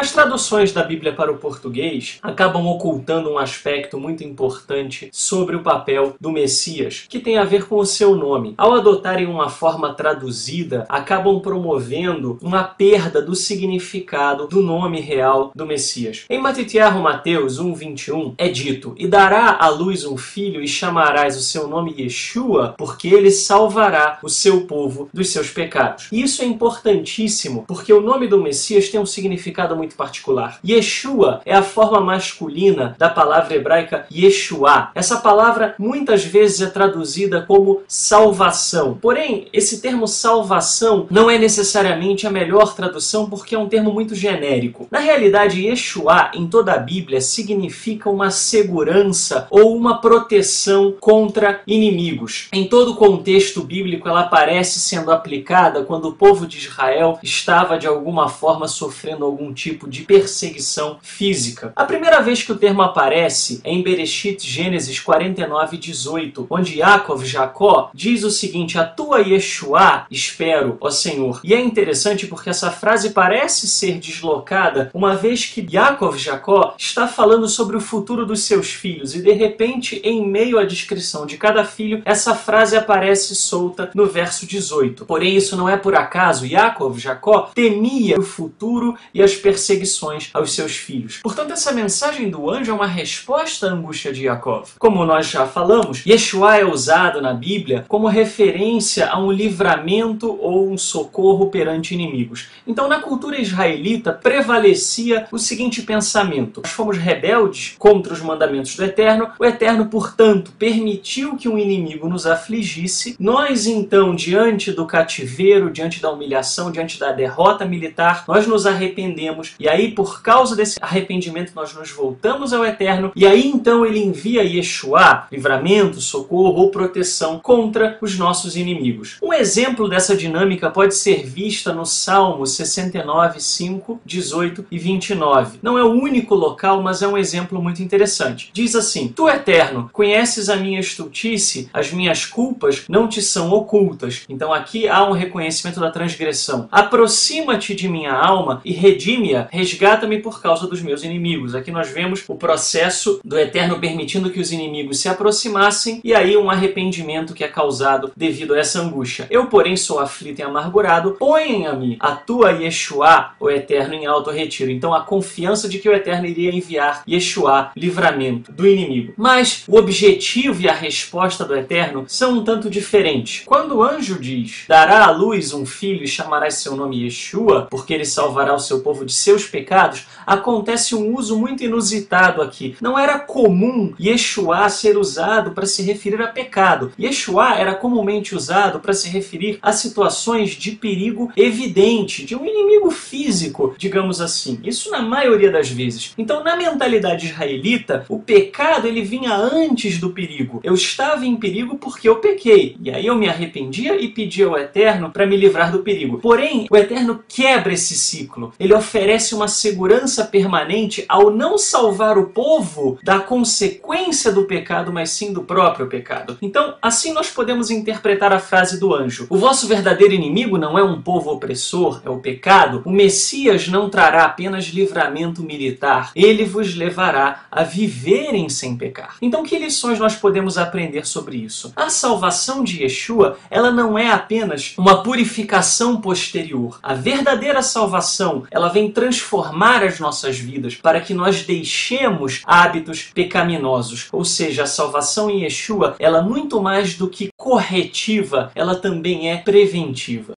As traduções da Bíblia para o português acabam ocultando um aspecto muito importante sobre o papel do Messias, que tem a ver com o seu nome. Ao adotarem uma forma traduzida, acabam promovendo uma perda do significado do nome real do Messias. Em Mateus 1:21 é dito: "E dará à luz um filho e chamarás o seu nome Yeshua, porque ele salvará o seu povo dos seus pecados." E isso é importantíssimo, porque o nome do Messias tem um significado muito particular. Yeshua é a forma masculina da palavra hebraica Yeshua. Essa palavra muitas vezes é traduzida como salvação. Porém, esse termo salvação não é necessariamente a melhor tradução porque é um termo muito genérico. Na realidade, Yeshua em toda a Bíblia significa uma segurança ou uma proteção contra inimigos. Em todo o contexto bíblico, ela aparece sendo aplicada quando o povo de Israel estava de alguma forma sofrendo algum tipo de perseguição física. A primeira vez que o termo aparece é em Bereshit, Gênesis 49:18, onde Jacó diz o seguinte: "A tua Yeshua espero, ó Senhor." E é interessante porque essa frase parece ser deslocada, uma vez que Jacó está falando sobre o futuro dos seus filhos, e de repente, em meio à descrição de cada filho, essa frase aparece solta no verso 18. Porém, isso não é por acaso. Jacó temia o futuro e as perseguições aos seus filhos. Portanto, essa mensagem do anjo é uma resposta à angústia de Jacó. Como nós já falamos, Yeshua é usado na Bíblia como referência a um livramento ou um socorro perante inimigos. Então, na cultura israelita, prevalecia o seguinte pensamento: nós fomos rebeldes contra os mandamentos do Eterno, o Eterno, portanto, permitiu que um inimigo nos afligisse. Nós, então, diante do cativeiro, diante da humilhação, diante da derrota militar, nós nos arrependemos, e aí, por causa desse arrependimento, nós nos voltamos ao Eterno, e aí, então, ele envia Yeshua, livramento, socorro ou proteção contra os nossos inimigos. Um exemplo dessa dinâmica pode ser vista no Salmo 69, 5, 18 e 29. Não é o único local, mas é um exemplo muito interessante. Diz assim: "Tu, Eterno, conheces a minha estultice, as minhas culpas não te são ocultas." Então aqui há um reconhecimento da transgressão. "Aproxima-te de minha alma e redime-a, resgata-me por causa dos meus inimigos." Aqui nós vemos o processo do Eterno permitindo que os inimigos se aproximassem, e aí um arrependimento que é causado devido a essa angústia. "Eu, porém, sou aflito e amargurado, põe-a-me a tua Yeshua, o Eterno, em alto retiro." Então a confiança de que o Eterno iria enviar Yeshua, livramento do inimigo. Mas o objetivo e a resposta do Eterno são um tanto diferentes. Quando o anjo diz: "Dará à luz um filho e chamarás seu nome Yeshua, porque ele salvará o seu povo de seus pecados", acontece um uso muito inusitado aqui. Não era comum Yeshua ser usado para se referir a pecado. Yeshua era comumente usado para se referir a situações de perigo evidente, de um inimigo físico, digamos assim. Isso na maioria das vezes. Então, na mentalidade israelita, o pecado ele vinha antes do perigo. Eu estava em perigo porque eu pequei, e aí eu me arrependia e pedia ao Eterno para me livrar do perigo. Porém, o Eterno quebra esse ciclo. Ele oferece uma segurança permanente ao não salvar o povo da consequência do pecado, mas sim do próprio pecado. Então, assim nós podemos interpretar a frase do anjo: "O vosso verdadeiro inimigo não é um povo opressor, é o pecado. O Messias não trará apenas livramento militar, ele vos levará a viverem sem pecar." Então, que lições nós podemos aprender sobre isso? A salvação de Yeshua, ela não é apenas uma purificação posterior. A verdadeira salvação, ela vem transformar as nossas vidas para que nós deixemos hábitos pecaminosos. Ou seja, a salvação em Yeshua, ela muito mais do que corretiva, ela também é preventiva.